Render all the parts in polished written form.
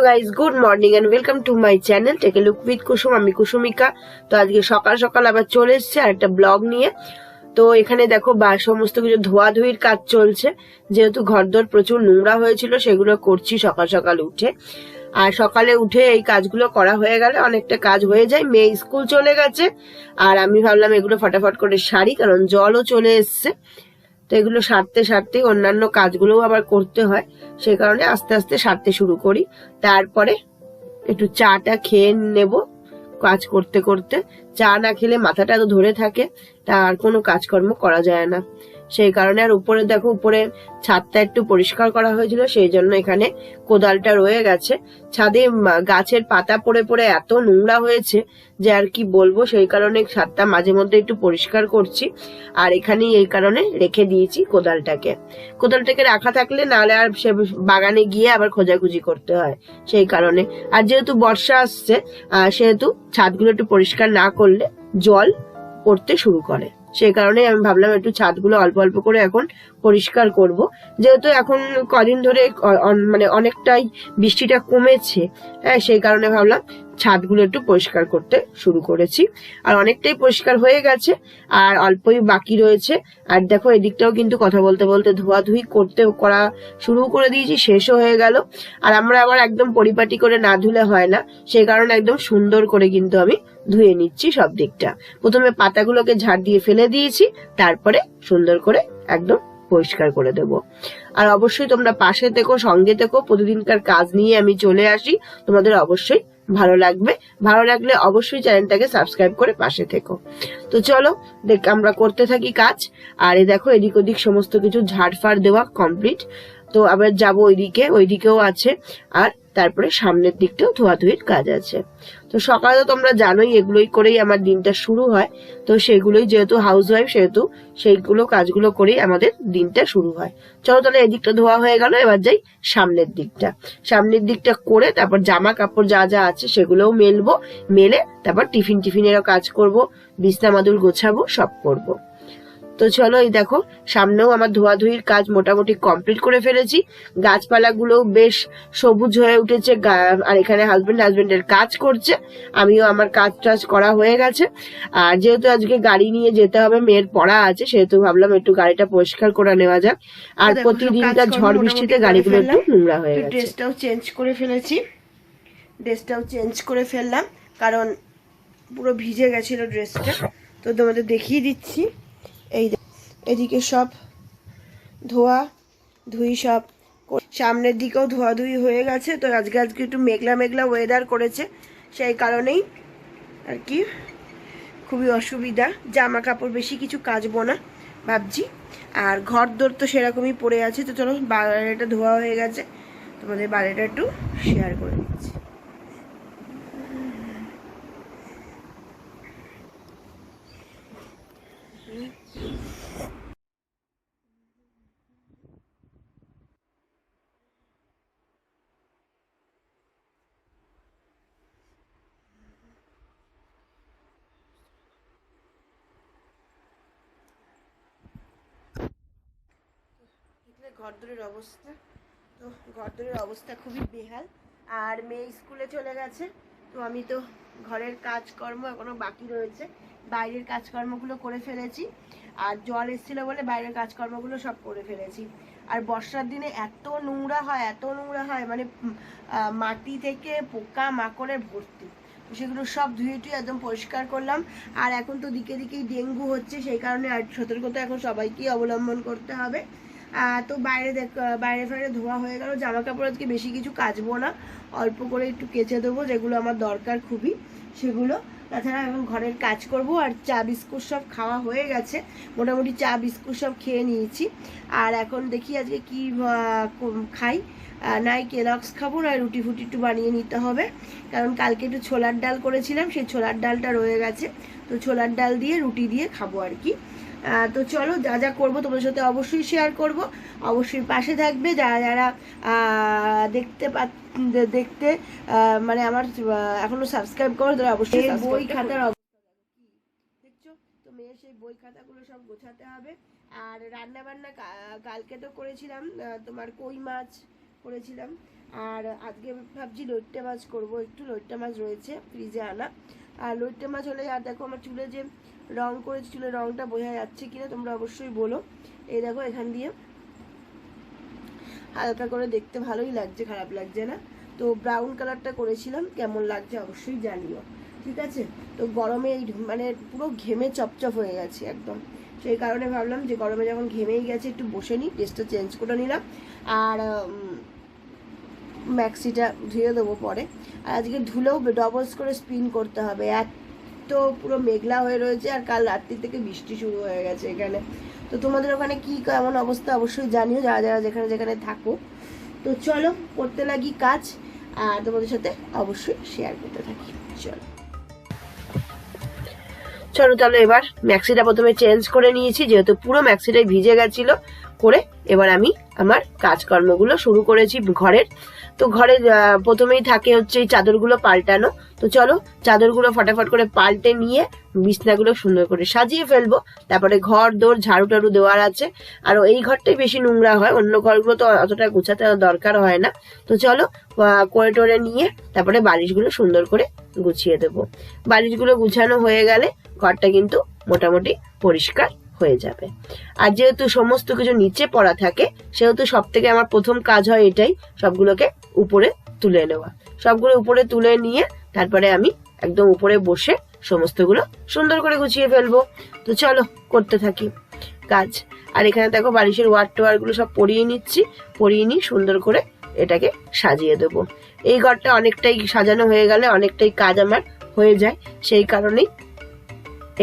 Guys, good morning and welcome to my channel take a look with Kusum. আমি কুসুমিকা। তো আজকে সকাল সকাল আবার চলে এসেছি আর একটা ব্লগ নিয়ে। তো এখানে দেখো সমস্ত কিছু ধোয়াধুয়ির কাজ চলছে, যেহেতু ঘরদোর প্রচুর নোংরা হয়েছিল সেগুলো করছি সকাল সকাল উঠে। আর সকালে উঠে এই কাজগুলো করা হয়ে গেলে অনেকটা কাজ হয়ে যায়। মেয়ে স্কুল চলে গেছে আর আমি ভাবলাম এগুলো ফটাফট করে সারি, কারণ জলও চলে এসছে। তো এগুলো সারতে সারতে অন্যান্য কাজগুলোও আবার করতে হয়, সেই কারণে আস্তে আস্তে সারতে শুরু করি। তারপরে একটু চাটা খেয়ে নেব। কাজ করতে করতে চা না খেলে মাথাটা তো ধরে থাকে, তার কোনো কাজকর্ম করা যায় না। সেই কারণে আর উপরে দেখো, উপরে ছাদটা একটু পরিষ্কার করা হয়েছিল, সেই জন্য এখানে কোদালটা রয়ে গেছে। ছাদে গাছের পাতা পড়ে পড়ে এত নোংরা হয়েছে যে আর কি বলবো, সেই কারণে ছাদটা মাঝে মধ্যে একটু পরিষ্কার করছি। আর এখানেই এই কারণে রেখে দিয়েছি কোদালটাকে রাখা থাকলে নাহলে আর সে বাগানে গিয়ে আবার খোঁজাখুঁজি করতে হয়, সেই কারণে। আর যেহেতু বর্ষা আসছে সেহেতু ছাদগুলো একটু পরিষ্কার না করলে জল পড়তে শুরু করে, সেই কারণে আমি ভাবলাম একটু ছাদগুলো অল্প অল্প করে এখন পরিষ্কার করব। যেহেতু এখন কদিন ধরে মানে অনেকটাই বৃষ্টিটা কমেছে, হ্যাঁ, সেই কারণে ভাবলাম ছাদগুলো একটু পরিষ্কার করতে শুরু করেছি। আর অনেকটাই পরিষ্কার হয়ে গেছে, আর অল্পই বাকি রয়েছে। আর দেখো এদিকটাও কিন্তু কথা বলতে বলতে ধোয়াধুয়ি করা শুরু করে দিয়েছি, শেষও হয়ে গেল। আর আমরা আবার একদম পরিপাটি করে না ধুলে হয় না, সেই কারণে একদম সুন্দর করে কিন্তু আমি ধুয়ে নিচ্ছি সব দিকটা। প্রথমে পাতাগুলোকে ঝাড় দিয়ে ফেলে দিয়েছি, তারপরে সুন্দর করে একদম পরিষ্কার করে দেব। আর অবশ্যই তোমরা পাশে থেকো, সঙ্গে থেকো, প্রতিদিনকার কাজ নিয়ে আমি চলে আসি, তোমাদের অবশ্যই ভালো লাগবে। ভালো লাগলে অবশ্যই চ্যানেলটাকে সাবস্ক্রাইব করে পাশে থেকো। তো চলো আমরা করতে থাকি কাজ। আর এই দেখো এদিক ওদিক সমস্ত কিছু ঝাড়ফাড় দেওয়া কমপ্লিট। তো আবার যাবো ওইদিকেও আছে। আর তারপরে সামনের দিকটাও ধোয়াধুয়ির কাজ আছে। তো সকালে তো তোমরা জানোই এগুলোই করেই আমার দিনটা শুরু হয়। তো সেগুলোই, যেহেতু হাউস ওয়াইফ সেহেতু সেইগুলো কাজগুলো করেই আমাদের দিনটা শুরু হয়। চলো তাহলে এদিকটা ধোয়া হয়ে গেল, এবার যাই সামনের দিকটা করে তারপর জামা কাপড় যা যা আছে সেগুলোও মেলে তারপর টিফিনেরও কাজ করব, বিছনা মাদুর গোছাবো, সব করব। তো চলো, এই দেখো সামনেও আমার ধোয়াধুয়ির কাজ মোটামুটি কমপ্লিট করে ফেলেছি। গাছপালাগুলো বেশ সবুজ হয়ে উঠেছে। আর এখানে হাজবেন্ডের কাজ করছে, আমিও আমার কাজ টাজ করা হয়ে গেছে। আর যেহেতু আজকে গাড়ি নিয়ে যেতে হবে, মেয়ের পড়া আছে, সেহেতু ভাবলাম একটু গাড়িটা পরিষ্কার করে নেওয়া যাক। আর প্রতিদিনকার ঝড় বৃষ্টিতে গাড়িগুলো একটু নোংরা হয়ে গেছে। ড্রেসটাও চেঞ্জ করে ফেললাম, কারণ পুরো ভিজে গেছিল ড্রেসটা। তো তোমাদের দেখিয়ে দিচ্ছি। এদিকে সব ধুই সব সামনের দিকেও ধোয়াধুয়ি হয়ে গেছে। তো আজকে একটু মেঘলা ওয়েদার করেছে, সেই কারণেই আর কি খুবই অসুবিধা। জামা কাপড় বেশি কিছু কাচবো না ভাবছি। আর ঘর দোর তো সেরকমই পড়ে আছে। তো চলো, বাইরেটা ধোয়া হয়ে গেছে, তোমাদের বাইরেটা একটু শেয়ার করে দিচ্ছি। ঘরদোরের অবস্থা খুবই বেহাল। আর মেয়ে স্কুলে চলে গেছে, তো আমি তো ঘরের কাজকর্ম এখনো বাকি রয়েছে। বাইরের কাজকর্মগুলো করে ফেলেছি, আর জল এসেছিল বলে বাইরের কাজকর্মগুলো সব করে ফেলেছি। আর বর্ষার দিনে এত নোংরা হয় মানে মাটি থেকে পোকা মাকড়ের ভর্তি। সেগুলো সব ধুয়ে টুয়ে একদম পরিষ্কার করলাম। আর এখন তো দিকে দিকেই ডেঙ্গু হচ্ছে, সেই কারণে আর সতর্কতা এখন সবাইকেই অবলম্বন করতে হবে। তো বাইরে ফাইরে ধোয়া হয়ে গেল। জামা কাপড় আজকে বেশি কিছু কাচবো না, অল্প করে একটু কেচে দেবো, যেগুলো আমার দরকার খুবই সেগুলো। তাছাড়া এখন ঘরের কাজ করব। আর চা বিস্কুট সব খাওয়া হয়ে গেছে, মোটামুটি চা বিস্কুট সব খেয়ে নিয়েছি। আর এখন দেখি আজকে কি খাই। নাই কেলক্স খাবো, না রুটি ফুটি একটু বানিয়ে নিতে হবে, কারণ কালকে একটু ছোলার ডাল করেছিলাম, সেই ছোলার ডালটা রয়ে গেছে। তো ছোলার ডাল দিয়ে রুটি দিয়ে খাবো আর কি। তো চলো, যা যা করবো তোমাদের সাথে অবশ্যই শেয়ার করব। অবশ্যই পাশে থাকবে। যারা যারা দেখতে মানে আমার এখনো সাবস্ক্রাইব করো, তারা অবশ্যই। বই খাতার দেখছো তো, মেয়ের সেই বই খাতাগুলো সব গোছাতে হবে। আর রান্না বান্না কালকে তো করেছিলাম, তোমার কই মাছ করেছিলাম। আর আজকে ভাবছি লইট্টা মাছ করবো, একটু লইট্টা মাছ রয়েছে ফ্রিজে আনা। আর লইট্টা মাছ হলে, আর দেখো আমার চুলে যে রং করেছি, চুলের রংটা বোঝা যাচ্ছে কিনা তোমরা অবশ্যই বলো। এই দেখো এখান দিয়ে হালকা করে দেখতে ভালোই লাগছে, খারাপ লাগছে না। তো ব্রাউন কালারটা করেছিলাম, কেমন লাগছে অবশ্যই জানিও, ঠিক আছে। তো গরমে মানে পুরো ঘেমে চপচপ হয়ে গেছে একদম, সেই কারণে ভাবলাম যে গরমে যখন ঘেমেই গেছে একটু বসে নিই, ড্রেসটা চেঞ্জ করে নিলাম। আর ম্যাক্সিটা ধুয়ে দেবো পরে। আর আজকে ধুলেও ডবলস করে স্পিন করতে হবে, এত পুরো মেঘলা হয়ে রয়েছে। আর কাল রাত্রি থেকে বৃষ্টি শুরু হয়ে গেছে এখানে। তো তোমাদের ওখানে কি কেমন অবস্থা অবশ্যই জানিও, যারা যারা যেখানে যেখানে থাকো। তো চলো করতে লাগি কাজ, আর তোমাদের সাথে অবশ্যই শেয়ার করতে থাকি। চলো তাহলে এবার ম্যাক্সিটা প্রথমে চেঞ্জ করে নিয়েছি, যেহেতু পুরো ম্যাক্সিটাই ভিজে গেছিল করে। এবার আমি আমার কাজকর্মগুলো শুরু করেছি ঘরের। তো ঘরে প্রথমেই থাকে হচ্ছে এই চাদরগুলো পাল্টানো। তো চলো চাদরগুলো ফটাফট করে পাল্টে নিয়ে বিছনাগুলো সুন্দর করে সাজিয়ে ফেলবো। তারপরে ঘর দোর ঝাড়ু টাড়ু দেওয়ার আছে। আর এই ঘরটাই বেশি নোংরা হয়, অন্য ঘরগুলো তো অতটা গোছাতে দরকার হয় না। তো চলো করে টোরে নিয়ে তারপরে বালিশগুলো সুন্দর করে গুছিয়ে দেবো। বালিশগুলো গুছানো হয়ে গেলে ঘরটা কিন্তু মোটামুটি পরিষ্কার হয়ে যাবে। আর যেহেতু সমস্ত কিছু নিচে পড়া থাকে, সেহেতু সব থেকে আমার প্রথম কাজ হয় এটাই, সবগুলোকে উপরে তুলে নেওয়া। সবগুলো উপরে তুলে নিয়ে তারপরে আমি একদম উপরে বসে সমস্তগুলো সুন্দর করে গুছিয়ে ফেলবো। তো চলো করতে থাকি কাজ। আর এখানে দেখো বালিশের ওয়ার টোয়ার গুলো সব পরিয়ে নিচ্ছি, পরিয়ে নিয়ে সুন্দর করে এটাকে সাজিয়ে দেবো। এই ঘরটা অনেকটাই সাজানো হয়ে গেলে অনেকটাই কাজ আমার হয়ে যায়, সেই কারণেই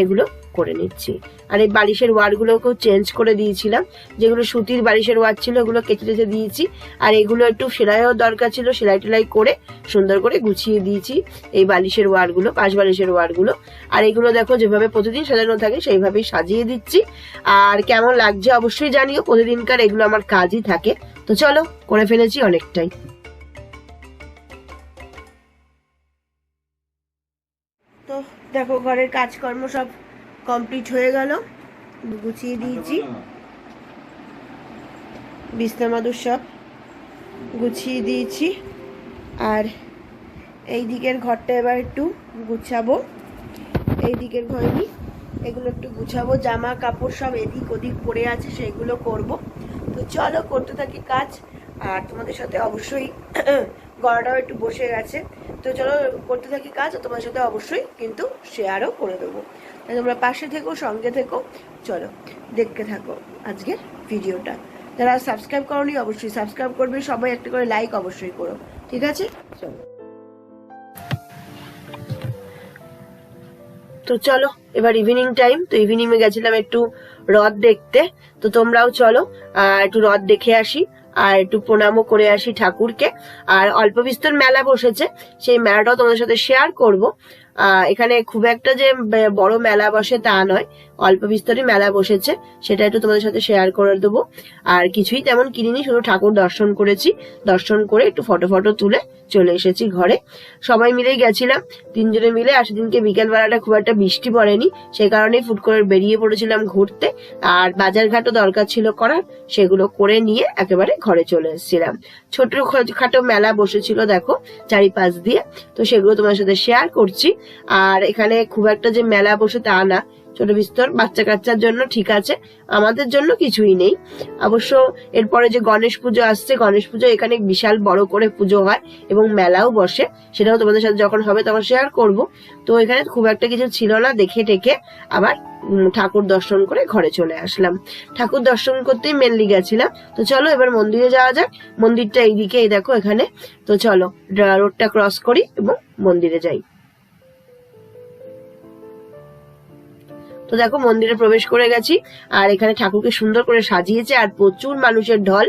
এগুলো করে নিচ্ছি। আর এই বালিশের ওয়ার গুলোকেও চেঞ্জ করে দিয়েছিলাম, যেগুলো সুতির বালিশের ওয়ার ছিল ওগুলো কেটে কেটে দিয়েছি। আর এগুলো একটু সেলাইও দরকার ছিল, সেলাই টেলাই করে সুন্দর করে গুছিয়ে দিয়েছি এই বালিশের ওয়ার গুলো, পাশ বালিশের ওয়ার গুলো। আর এগুলো দেখো যেভাবে প্রতিদিন সাজানো থাকে সেইভাবেই সাজিয়ে দিচ্ছি। আর কেমন লাগছে অবশ্যই জানিও, প্রতিদিনকার এগুলো আমার কাজই থাকে। তো চলো করে ফেলেছি অনেকটাই। তো দেখো ঘরের কাজকর্ম সব কমপ্লিট হয়ে গেল, গুছিয়ে দিয়েছি, বিছনা মাদুর সব গুছিয়ে দিয়েছি। আর এই দিকের ঘরটা এবার একটু গুছাবো, এই দিকের ঘরই এগুলো একটু গুছাবো, জামা কাপড় সব এদিক ওদিক পড়ে আছে সেগুলো করব। তো চলো করতে থাকি কাজ। আর তোমাদের সাথে অবশ্যই গলাটাও একটু বসে গেছে, তো চলো করতে থাকি কাজ। তোমাদের সাথে অবশ্যই কিন্তু শেয়ারও করে দেবো, তোমরা পাশে থেকো, সঙ্গে থেকো। চলো দেখতে থাকো আজকের ভিডিওটা। যারা সাবস্ক্রাইব করোনি অবশ্যই সাবস্ক্রাইব করবে, সবাই একটা করে লাইক অবশ্যই করো, ঠিক আছে। চলো তো চলো এবার ইভিনিং টাইম, তো ইভিনিং এ গেছিলাম একটু হ্রদ দেখতে। তো তোমরাও চলো একটু হ্রদ দেখে আসি, আর একটু প্রণামও করে আসি ঠাকুরকে। আর অল্প বিস্তর মেলা বসেছে, সেই মেলাটাও তোমাদের সাথে শেয়ার করব। এখানে খুব একটা যে বড় মেলা বসে তা নয়, অল্প বিস্তরই মেলা বসেছে, সেটা একটু তোমাদের সাথে শেয়ার করে দেবো। আর কিছুই তেমন কিনিনি, শুধু ঠাকুর দর্শন করেছি, দর্শন করে একটু ফটো তুলে চলে এসেছি ঘরে। সবাই মিলেই গেছিলাম, তিনজনে মিলে। আর সেদিনকে বিকেল বেলাটা খুব একটা বৃষ্টি পড়েনি, সেই কারণেই ফুট করে বেরিয়ে পড়েছিলাম ঘুরতে। আর বাজার ঘাটও দরকার ছিল করার, সেগুলো করে নিয়ে একেবারে ঘরে চলে এসেছিলাম। ছোট খাটো মেলা বসেছিল দেখো চারিপাশ দিয়ে, তো সেগুলো তোমার সাথে শেয়ার করছি। আর এখানে খুব একটা যে মেলা বসে তা না, ছোট বিস্তর বাচ্চা কাচ্চার জন্য ঠিক আছে, আমাদের জন্য কিছুই নেই। অবশ্য এরপরে যে গণেশ পুজো আসছে, গণেশ পুজো এখানে বিশাল বড় করে পুজো হয় এবং মেলাও বসে, সেটাও তোমাদের সাথে যখন হবে তখন শেয়ার করব। তো এখানে খুব একটা কিছু ছিল না, দেখে টেকে আবার ঠাকুর দর্শন করে ঘরে চলে আসলাম। ঠাকুর দর্শন করতেই মেনলি গেছিলাম। তো চলো এবার মন্দিরে যাওয়া যাক। মন্দিরটা এইদিকে, এই দেখো এখানে। তো চলো রোডটা ক্রস করি এবং মন্দিরে যাই। তো দেখো মন্দিরে প্রবেশ করে গেছি, আর এখানে ঠাকুরকে সুন্দর করে সাজিয়েছে, আর প্রচুর মানুষের ঢল।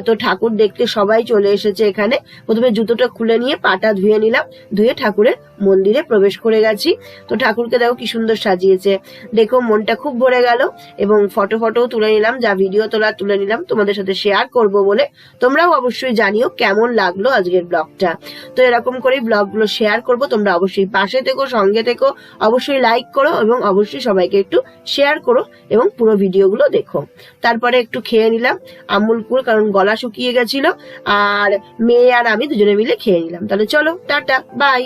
তো ঠাকুর দেখতে সবাই চলে এসেছে এখানে। প্রথমে জুতোটা খুলে নিয়ে পাটা ধুয়ে নিলাম, ধুয়ে ঠাকুরের মন্দিরে প্রবেশ করে গেছি। তো ঠাকুরকে দেখো কি সুন্দর সাজিয়েছে, দেখো মনটা খুব ভরে গেল। এবং ফটোও তুলে নিলাম, যা ভিডিও তুলে নিলাম তোমাদের সাথে শেয়ার করব বলে। তোমরাও অবশ্যই জানিও কেমন লাগলো আজকের ব্লগটা। তো এরকম করেই ব্লগগুলো শেয়ার করব, তোমরা অবশ্যই পাশে থেকো, সঙ্গে থেকো, অবশ্যই লাইক করো এবং অবশ্যই সবাইকে থেকে একটু শেয়ার করো এবং পুরো ভিডিওগুলো দেখো। তারপরে একটু খেয়ে নিলাম আমুল কুল, কারণ গলা শুকিয়ে গেছিল, আর মেয়ে আর আমি দুজনে মিলে খেয়ে নিলাম। তাহলে চলো টাটা বাই।